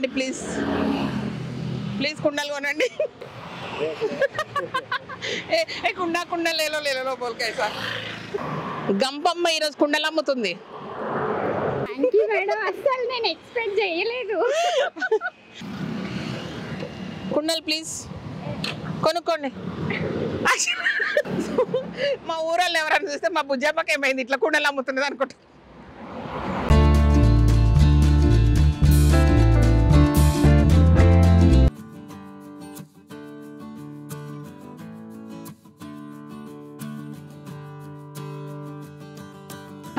కొనండి please please కుండలు కొనండి ఏ కుండ కుండ లేలో బోల్కైసా గంపమ్మ ఈరోజు కుండలు అమ్ముతుంది మేడం అసలు నేను ఎక్స్పెక్ట్ చేయలేదు కుండలు ప్లీజ్ కొనుక్కోండి మా ఊరాళ్ళు ఎవరైనా చూస్తే మా బుజ్జమ్మకి ఏమైంది ఇట్లా కుండలు అమ్ముతున్నది అనుకుంటా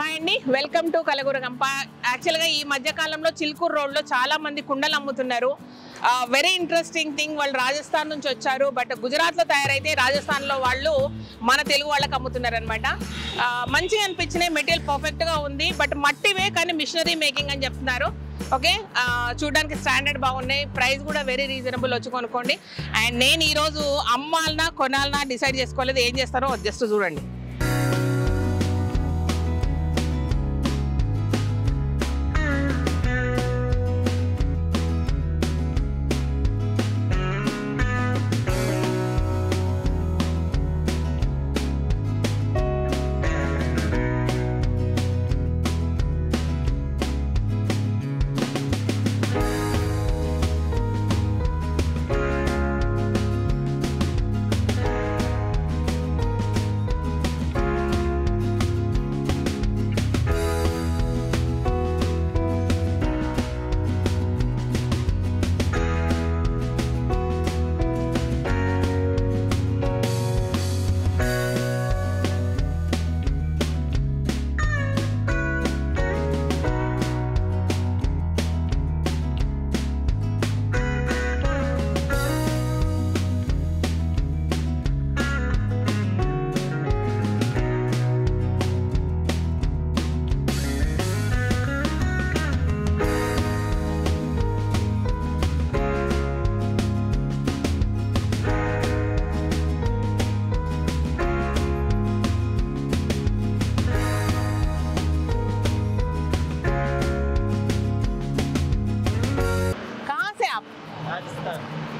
హాయ్ అండి వెల్కమ్ టు కలగురగంప యాక్చువల్గా ఈ మధ్యకాలంలో చిల్కూరు రోడ్లో చాలా మంది కుండలు అమ్ముతున్నారు వెరీ ఇంట్రెస్టింగ్ థింగ్ వాళ్ళు రాజస్థాన్ నుంచి వచ్చారు బట్ గుజరాత్లో తయారైతే రాజస్థాన్లో వాళ్ళు మన తెలుగు వాళ్ళకి అమ్ముతున్నారు అనమాట మంచిగా అనిపించినాయి మెటీరియల్ పర్ఫెక్ట్గా ఉంది బట్ మట్టివే కానీ మిషనరీ మేకింగ్ అని చెప్తున్నారు ఓకే చూడడానికి స్టాండర్డ్ బాగున్నాయి ప్రైస్ కూడా వెరీ రీజనబుల్ వచ్చి కొనుక్కోండి అండ్ నేను ఈరోజు అమ్మాలనా కొనాలనా డిసైడ్ చేసుకోలేదు ఏం చేస్తారో జస్ట్ చూడండి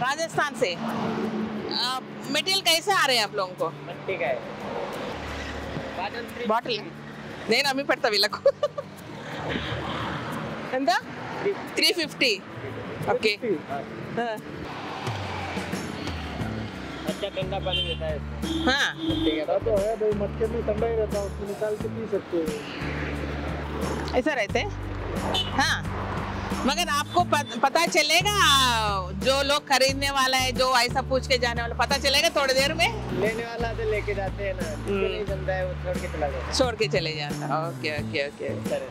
राजस्थान से मटेरियल कैसे आ रहे हैं आप लोगों को मट्टी का है బాటిల్ నేను అమ్మి పెడతా వీళ్ళకు ఎంత 350 ఓకే अच्छा ठंडा पानी देता है हाँ मट्टी का तो है भाई मटके में ठंडा ही रहता है उसको निकाल के पी सकते हो ऐसा रहते हाँ मगर आपको पता चलेगा जो लोग खरीदने वाला है जो ऐसा पूछ के जाने वाला पता चलेगा थोड़ी देर में लेने वाला तो लेके जाते हैं ना जिसको नहीं बनता है वो छोड़ के चला जाता ओके ओके ओके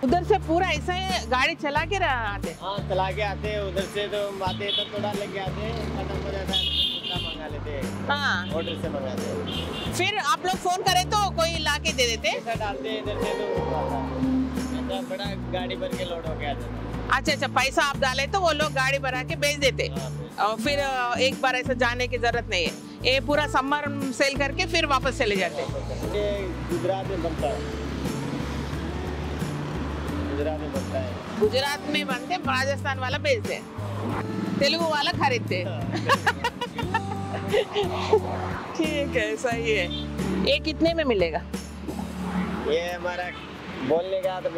उधर से पूरा ऐसा ही गाड़ी चला के आते हाँ चला के आते हैं उधर से तो आते हैं तो थोड़ा लेके आते हैं खत्म हो जाता है तो मंगा लेते हैं हाँ ऑर्डर से मंगाते हैं फिर आप लोग फोन करें तो कोई ला के दे देते ऐसा डालते हैं इधर से तो ऐसा बड़ा गाड़ी भर के लोड हो के आता है अच्छा अच्छा पैसा आप डाले तो वो लोग गाड़ी भरा के भेज देते और फिर एक बार ऐसा जाने की जरूरत नहीं है ये पूरा समर सेल करके फिर वापस चले जाते ये गुजरात में बनता है गुजरात में बनता है गुजरात में बनते राजस्थान वाला भेजते तेलुगु वाला खरीदते ठीक है सही है ये कितने में मिलेगा ये हमारा बोलने का तो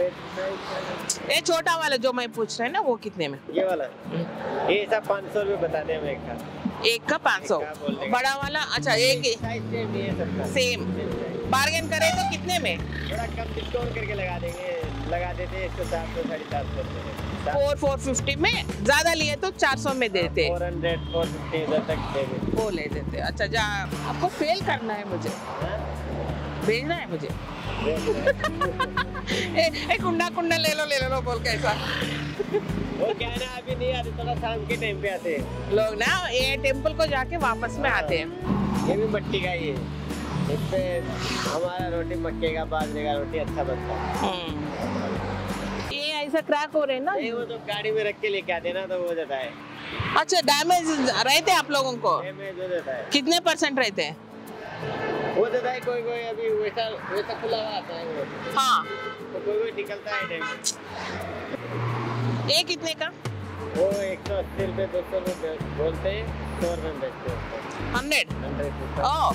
ये छोटा वाला जो मैं पूछ रहा है ना वो कितने में ये वाला ये सब 500 रुपये बताते हैं एक का एक का 500 बड़ा वाला अच्छा एक साइज सेम ही है सबका सेम बार्गेन करे तो कितने में थोड़ा कम डिस्काउंट करके लगा देंगे लगा देते हैं 150 450 450 में ज्यादा लिए तो 400 में देते 400 450 इधर तक देंगे वो ले देते अच्छा जा आपको फेल करना है मुझे भेजना है मुझे ए कुंडा कुंडा ले लो बोल के ऐसा वो क्या है ना अभी नहीं आते थोड़ा शाम के टाइम पे आते हैं लोग ना ये टेम्पल को जाके वापस में आते हैं ये भी मट्टी का ही है इस पे हमारा रोटी मक्के का बाजरे का रोटी अच्छा बनता है ये ऐसा क्रैक हो रहे हैं ना नहीं वो तो गाड़ी में रख के लेके आते ना तो वो देता है अच्छा डैमेज रहते हैं आप लोगों को डैमेज हो देता है कितने % रहते हैं वो देता है कोई कोई अभी वैसा वैसा खुला हुआ आता है वो हाँ तो कोई कोई निकलता है डैमेज ये कितने का वो 180 रुपये 200 रुपये बोलते हैं, 100 रुपये में बेचते हैं 100 100 ओह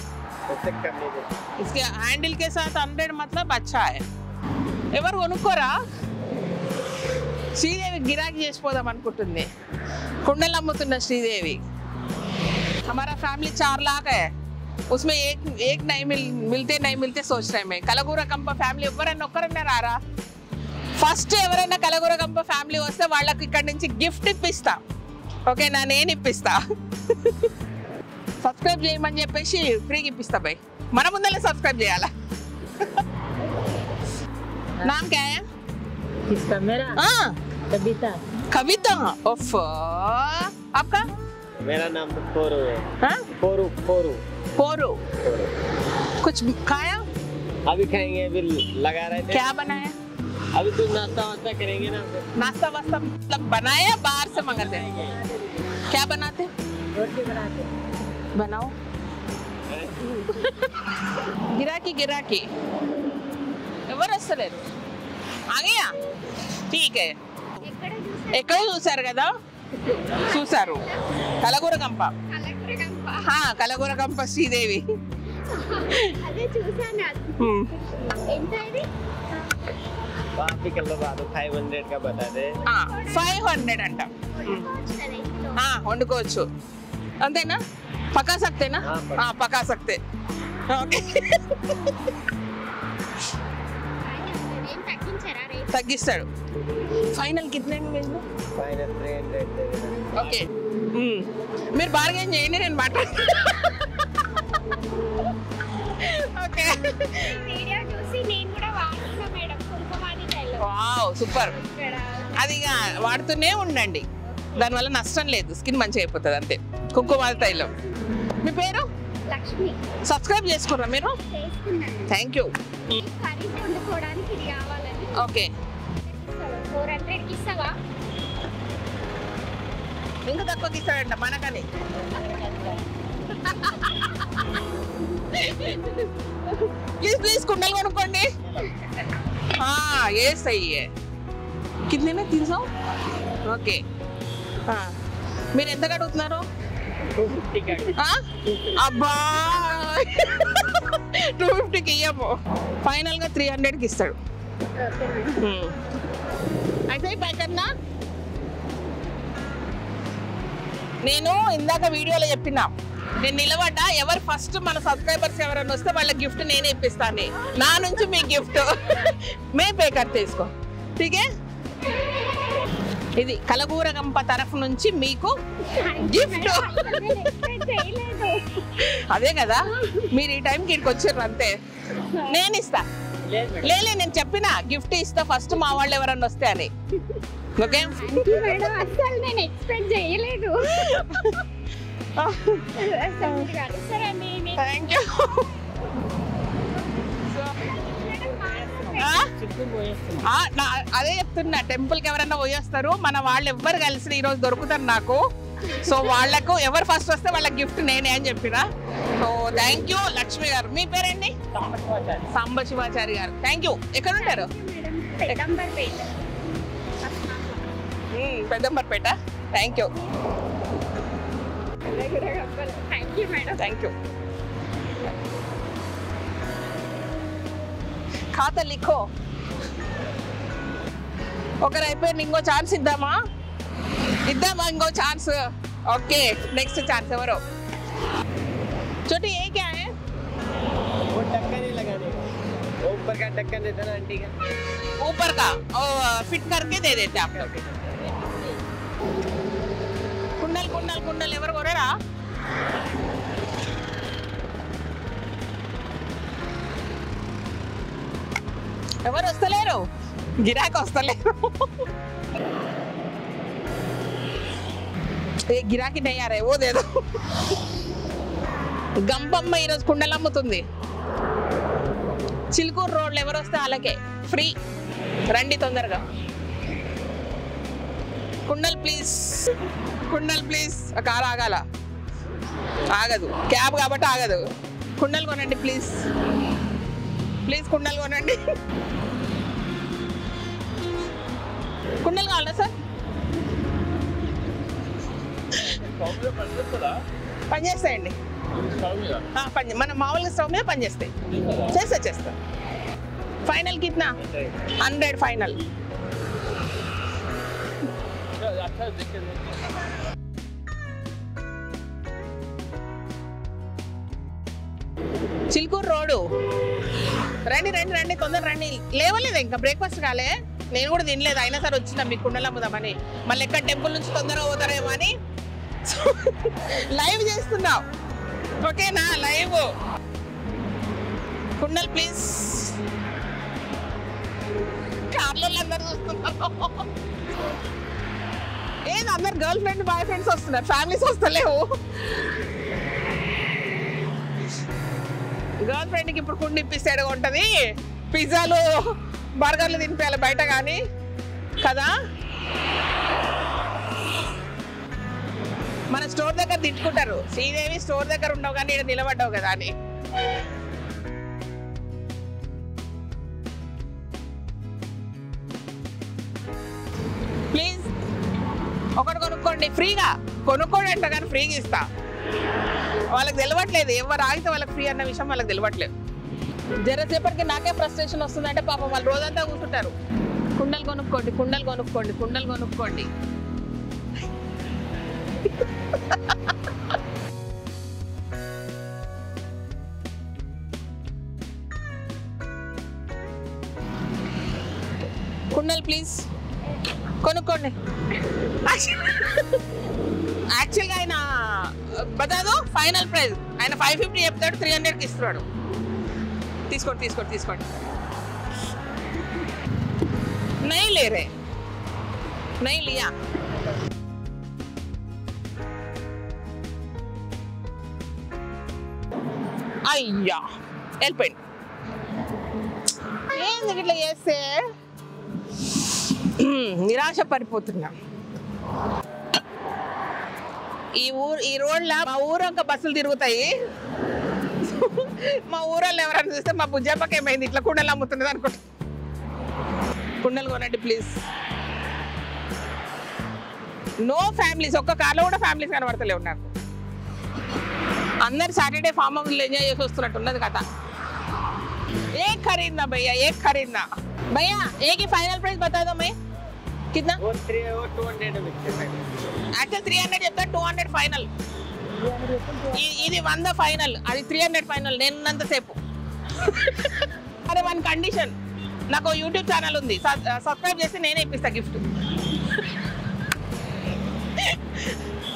उससे कम नहीं देते। इसके हैंडल के साथ 100 मतलब अच्छा है ఎవరు కొనుక్కోరా శ్రీదేవి గిరాకీ చేసిపోదాం అనుకుంటుంది కుండలు అమ్ముతున్న శ్రీదేవి हमारा फैमिली 4 लाख है उसमें एक नहीं नहीं मिलते सोच रहे मैं కలగూర కంప ఫ్యామిలీ ఎవరైనా ఒక్కరైనా రారా ఫస్ట్ ఎవరైనా కలగూర కంప ఫ్యామిలీ వస్తే వాళ్ళకి ఇక్కడ నుంచి గిఫ్ట్ ఇప్పిస్తా ఓకేనా నేను ఇప్పిస్తా సబ్స్క్రైబ్ చేయమని చెప్పేసి ఫ్రీగా ఇప్పిస్తా బై మన ముందరే సబ్స్క్రైబ్ చేయాలా नाम क्या है किसका? मेरा हाँ कविता। कविता ओफ आपका मेरा नाम तो पोरू है। हाँ पोरू पोरू पोरू कुछ खाया अभी खाएंगे, अभी लगा रहे थे। क्या बनाया अभी तो नाश्ता वास्ता करेंगे ना। नाश्ता वास्ता मतलब बनाया बाहर से मंगाते हैं क्या बनाते रोटी बनाते। बनाओ गिराकी गिराकी ఎవరు వస్తలేరు ఆగయా ఠీక్ హై ఎక్కడ చూసారు? ఎక్కడ చూసారు కదా చూసారు కలగూర కంప కలకరగంప. కలగూర కంప శ్రీదేవి అదే చూసాను అది. ఎంత ఇది? आप ही कर लो बात, 500 का बता दे। 500 అంట వండుకోవచ్చు కదా ఇంట్లో. వండుకోవచ్చు అంతేనా పకా సక్తేనా పకా సక్తే ఓకే ఏం తగ్గించారా రేట్? తగ్గిస్తాడు ఫైనల్ కితనే వేయండి फाइनल 300 दे देना। ఓకే మీరు బార్గెన్ చేయండి నేను మాట్లాడు ఓకే వీడియో చూసి నేను కూడా వాడుతున్నా మేడం కుంకుమాది తైలం. వావ్ సూపర్ ఇక్కడ అది ఇక వాడుతూనే ఉండండి దానివల్ల నష్టం లేదు స్కిన్ మంచిగా అయిపోతుంది అంతే కుంకుమ తైలం మీ పేరు లక్ష్మి సబ్స్క్రైబ్ చేసుకుర్రా మీరు చేసుకున్నాను. థ్యాంక్ యూ కర్రీ వండుకోవడానికి ఇది కావాలని ఓకే 400కి ఇస్తావా? ఇంకా తక్కువకి ఇస్తాడంట మనకని ప్లీజ్ ప్లీజ్ కుండలు కొనుక్కోండి ఏ సही है कितने में 300 ఓకే మీరు ఎంత అడుగుతున్నారు 250 का అబ్బా 250కి ఇయ్యము ఫైనల్ గా 300కి ఇస్తాడు అయితే ప్యాక్ అన్నా నేను ఇందాక వీడియోలో చెప్పినా నేను నిలబడ్డా ఎవరు ఫస్ట్ మన సబ్స్క్రైబర్స్ ఎవరైనా వస్తే వాళ్ళ గిఫ్ట్ నేనే ఇప్పిస్తాను నా నుంచి మీ గిఫ్ట్ మే పే కర్తే ఇసుకో ఠీకే ఇది కలగూర గంప తరఫు నుంచి మీకు గిఫ్ట్ నేను ఎక్స్పెక్ట్ చేయలేదు. అదే కదా మీరు ఈ టైంకి ఇక్కడికి వచ్చారు అంతే నేను ఇస్తా లేలే నేను చెప్పిన గిఫ్ట్ ఇస్తా ఫస్ట్ మా వాళ్ళు ఎవరన్నా వస్తే అని ఓకే మేడం అసలు నేను ఎక్స్పెక్ట్ చేయలేదు. అసలు మీరు కలుస్తారని నేను థ్యాంక్ యూ అదే చెప్తున్నా టెంపుల్ కి ఎవరైనా పోయేస్తారు మన వాళ్ళు ఎవ్వరు కలిసి ఈ రోజు దొరుకుతారు నాకు సో వాళ్ళకు ఎవరు ఫస్ట్ వస్తే వాళ్ళ గిఫ్ట్ నేనే అని చెప్పిన సో థ్యాంక్ యూ లక్ష్మి గారు మీ పేరేంటి సాంబ శివాచారి గారు థ్యాంక్ యూ ఎక్కడ ఉంటారు madam Peddamberpet. Peddamberpet thank you thank you madam. Thank you ఖాతా లిఖో ఒకరు అయిపోయింది ఇంకో ఛాన్స్ ఇద్దామా ఇంకో ఛాన్స్ ఓకే నెక్స్ట్ ఛాన్స్ ఎవరో छोटी ये क्या है वो ढक्कन ही लगाने का, वो ऊपर का ढक्कन देता ना आंटी का। ऊपर का फिट करके दे देते आप लोग कुंडल कुंडल कुंडल ఎవరు కొనరా ఎవరు వస్తలేరు గిరాకీ వస్తలేరు ఏ గిరాకీ नहीं आ रहा है वो दे दो గంపమ్మ ఈరోజు కుండలు అమ్ముతుంది చిలుకూరు రోడ్లు ఎవరు వస్తే అలాగే ఫ్రీ రండి తొందరగా కుండల్ ప్లీజ్ కారు ఆగదు క్యాబ్ కాబట్టి ఆగదు కుండలు కొనండి ప్లీజ్ కుండలు కొనండి కుండలు కావాలా సార్ పనిచేస్తాయండి. మన మామూలుగా స్టవ్ మీద పనిచేస్తాయి. చేస్తా. ఫైనల్ కిतना 100 ఫైనల్. చిలుకూరు రోడ్డు. రండి తొందర రండి. లేవలేదు ఇంకా, బ్రేక్ఫాస్ట్ కాలే. నేను కూడా తినలేదు, అయినా సరే వచ్చిన మీకు కుండలు అమ్ముదామని. మళ్ళీ ఎక్కడ టెంపుల్ నుంచి తొందరగా పోతారేమో అని లైవ్ చేస్తున్నావు. ఓకేనా? లైవ్ కుండలు ప్లీజ్. కార్లో అందరు చూస్తున్నారు. ఏది అందరు గర్ల్ ఫ్రెండ్ బాయ్ ఫ్రెండ్స్ వస్తున్నారు, ఫ్యామిలీస్ వస్తలేవు. గర్ల్ ఫ్రెండ్కి ఇప్పుడు కుండ ఇప్పిస్తే ఉంటుంది. పిజ్జాలు బర్గర్లు తినిపించాలి బయట కానీ కదా. మన స్టోర్ దగ్గర తిట్టుకుంటారు, శ్రీదేవి స్టోర్ దగ్గర ఉండవు కానీ ఇక్కడ నిలబడ్డావు కదా అని. ప్లీజ్ ఒకటి కొనుక్కోండి ఫ్రీగా. కొనుక్కోండి అంట కానీ ఫ్రీగా ఇస్తా. వాళ్ళకి తెలియట్లేదు, ఎవరు ఆగితే వాళ్ళకి ఫ్రీ అన్న విషయం వాళ్ళకి తెలియట్లేదు. జరసేపటికి నాకే ఫ్రస్ట్రేషన్ వస్తుందంటే పాపం వాళ్ళు రోజంతా కూర్చుంటారు. కుండలు కొనుక్కోండి. కుండలు ప్లీజ్ కొనుక్కోండి. యాక్చువల్గా ఆయన బతాదు ఫైనల్ ప్రైస్. ఆయన 550 చెప్తాడు, 300కి ఇస్తున్నాడు. తీసుకోండి. नहीं ले रहे, नहीं लिया. అయ్యా వెళ్ళిపోయింది. ఏంది ఇట్లా చేస్తే నిరాశ పడిపోతున్నా. ఈ రోడ్లో మా ఊరంక బస్సులు తిరుగుతాయి. మా ఊరోళ్ళు ఎవరైనా చూస్తే మా బుజ్జమ్మకి ఏమైంది ఇట్లా కుండలు అమ్ముతున్నది అనుకుంటా. కుండలు కొనండి ప్లీజ్. No families. ఒక్క కార్లో కూడా ఫ్యామిలీస్ కనబడతలేవు నాకు. అందరు సాటర్డే ఫామ్ హౌస్ ఎంజాయ్ చేసి వస్తున్నట్టు ఉన్నది కదా. ఏ ఖరీదనా భయ్యా, ఏ ఖరీదనా భయ్యా? ఏకి ఫైనల్ ప్రైస్ బతా దో मैं कितना? 200 యాక్చువల్ 300 చెప్తా, 200 ఫైనల్. ఇది 100 ఫైనల్, అది 300 ఫైనల్. నేనున్నంత సేపు. అరే వన్ కండిషన్, నాకు యూట్యూబ్ ఛానల్ ఉంది, సబ్స్క్రైబ్ చేస్తే నేనే ఇప్పిస్తా గిఫ్ట్.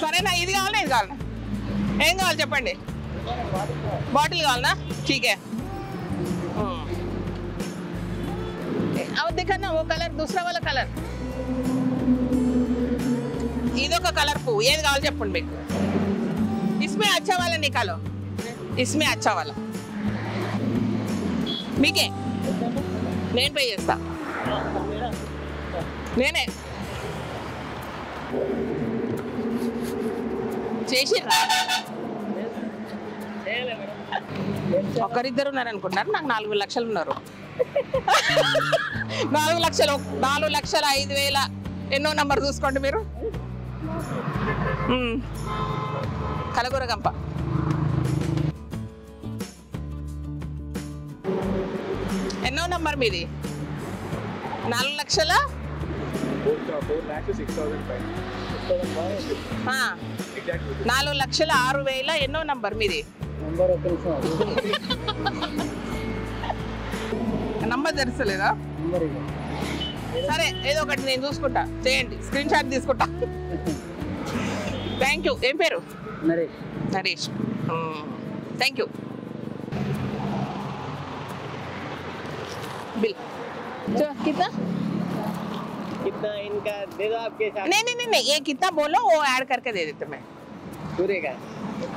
సరేనా? ఇది కావాలా ఇది కావాలా? ఏం కావాలి చెప్పండి. బాటిల్ కావాలనా? ठीक है. अब देखा ना वो कलर, दूसरा वाला कलर. ఇదొక కలర్ పువ్వు. ఏది కావాలి చెప్పండి మీకు. इसमें अच्छा वाला निकालो, इसमें अच्छा वाला. మీకే నేను పే చేస్తా. నేనే చేసి ఒకరిద్దరు ఉన్నారు అనుకుంటున్నారు. నాకు 4 లక్షలు ఉన్నారు. 4,05,000 ఎన్నో నంబర్ చూసుకోండి మీరు. కలగూరగంప. ఎన్నో నంబర్ మీది? 4,06,000. Exactly. 4,06,000 ఎన్నో నంబర్ మీది? నంబర్ తెలుసలేదా? సరే ఏదో ఒకటి నేను చూసుకుంటా, చేయండి, స్క్రీన్ షాట్ తీసుకుంటా. Thank you. ఏం పేరు? నరేష్. Thank you. బిల్ कितना? कितना इनका दे दो आपके साथ. नहीं, ये कितना बोलो वो ऐड करके दे देते मैं. पूरे का?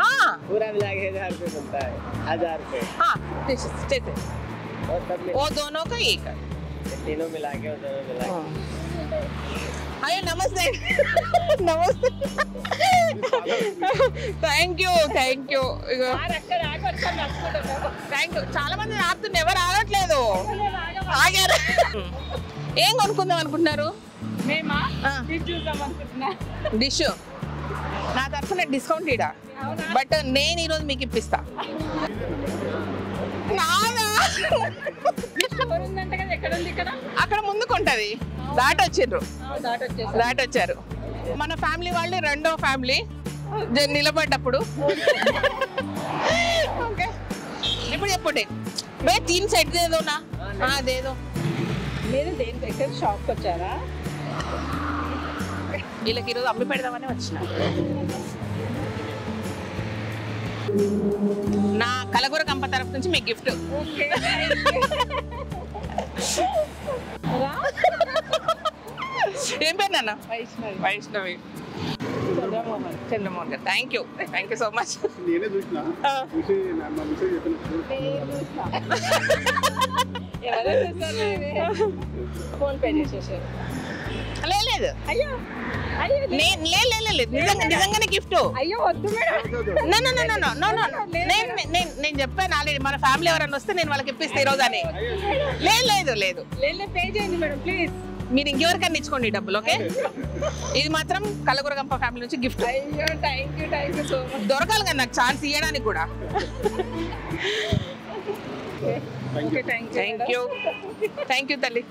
हाँ पूरा मिला के 1000 रुपये बनता है. 1000 रुपये. हाँ जैसे और सब वो दोनों का एक है. तीनों मिला के और दोनों मिला के. అయ్యో నమస్తే. నమస్తే. Thank you. Thank you. చాలా మంది ఆపుతున్నారు, ఎవరు ఆగట్లేదు. ఆగారు. ఏం కొనుక్కుందాం అనుకుంటున్నారు? మేమా డిష్ చూద్దాం అనుకుంటున్నా. డిష్ నా తరఫున డిస్కౌంట్ ఇడా, బట్ నేను ఈరోజు మీకు ఇప్పిస్తా. అక్కడ ముందుకు ఉంటది, దాటొచ్చారు. మన ఫ్యామిలీ వాళ్ళు రెండో ఫ్యామిలీ నిలబడ్డప్పుడు. ఓకే ఇప్పుడు చెప్పండి భయ 3 సెట్ దేదో నా దేదో. మీరు దేని దగ్గర షాప్కి వచ్చారా? వీళ్ళకి ఈరోజు అమ్మి పెడదామని వచ్చిన. నా కలగూర కంప తరఫు నుంచి మీకు గిఫ్ట్. ఏం పేరు నాన్న? వైష్ణవి. చంద్రమోహన్ గారు. Thank you so much. Phone pay చేసేసారు. లేదు నిజంగానే గిఫ్ట్. అయ్యో వద్దు మేడం. నేను చెప్పాను ఆల్రెడీ, మన ఫ్యామిలీ ఎవరైనా వస్తే నేను వాళ్ళకి ఇప్పిస్తే ఈ రోజు అని. లేదు పే చేయండి మేడం ప్లీజ్. మీరు ఇంకెవరికైనా ఇచ్చుకోండి డబ్బులు. ఓకే ఇది మాత్రం కలగూర గంప ఫ్యామిలీ నుంచి గిఫ్ట్. అయ్యో థ్యాంక్ యూ సో మచ్. దొరకాలి కదా నాకు ఛాన్స్ ఇవ్వడానికి కూడా. థ్యాంక్ యూ తల్లి.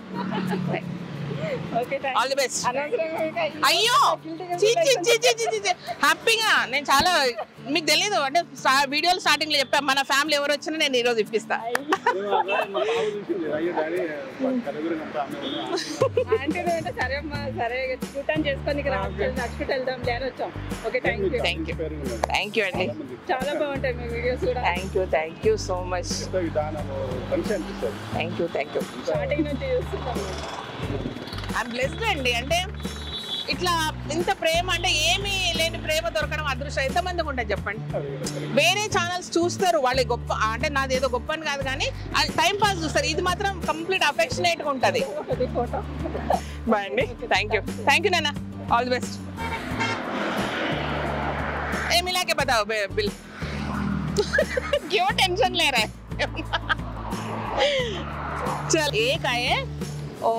All the best. అయ్యో హ్యాపీగా నేను చాలా, మీకు తెలియదు అంటే వీడియోలు స్టార్టింగ్ లో చెప్పాను మన ఫ్యామిలీ ఎవరు వచ్చినా నేను ఈరోజు ఇప్పిస్తా. థ్యాంక్ యూ అండి. చాలా బాగుంటాయి మీ వీడియోస్ కూడా. Thank you so much. Thank you starting నుంచి చూస్తున్నాం. ఐఎమ్ బ్లెస్డ్ అండి. అంటే ఇట్లా ఇంత ప్రేమ, అంటే ఏమీ లేని ప్రేమ దొరకడం అదృష్టం. ఎంతమందికి ఉంటుంది చెప్పండి. వేరే ఛానల్స్ చూస్తారు వాళ్ళే గొప్ప, అంటే నాది ఏదో గొప్ప అని కాదు కానీ టైం పాస్ చూస్తారు. ఇది మాత్రం కంప్లీట్ అఫెక్షనేట్గా ఉంటుంది. బాయ్ అండి. థ్యాంక్ యూ నాన్న. All the best. ఏ मिला के बताओ बिल. क्यों टेंशन ले रहा है? चल एक आए ओ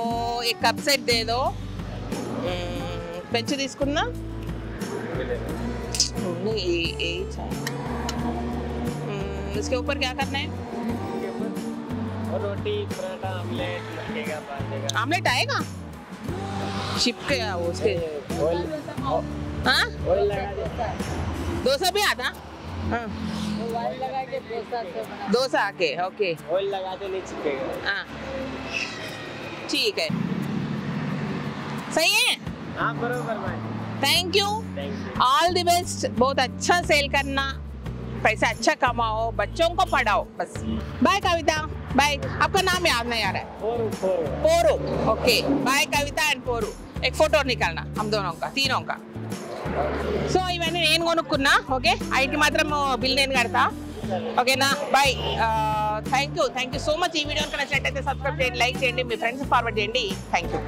एक कप सेट दे दो. పెంచి తీసుకున్నా. इसके ऊपर क्या करना है? रोटी पराठा आमलेट आमलेट आएगा शिप के उसके. हाँ डोसा भी आता. हाँ डोसा आके ओके. ऑयल लगा के नहीं चिपकेगा. हाँ ठीक है सही है. हाँ बरोबर भाई. Thank you all the best. बहुत अच्छा सेल करना, पैसा अच्छा कमाओ, बच्चों को पढ़ाओ बस. बाय कविता. बाय. आपका नाम याद नहीं आ रहा है? Poru. Okay bye Kavita and Poru. एक फोटो निकालना हम दोनों का, तीनों का. సో ఇవన్నీ నేను కొనుక్కున్నా. ఓకే ఐకి మాత్రం బిల్ నేను కడతా. ఓకేనా bye. Thank you so much. ఈ వీడియో కనుక నచ్చినట్లయితే సబ్స్క్రైబ్ చేయండి, లైక్ చేయండి, మీ ఫ్రెండ్స్ ఫార్వర్డ్ చేయండి. Thank you.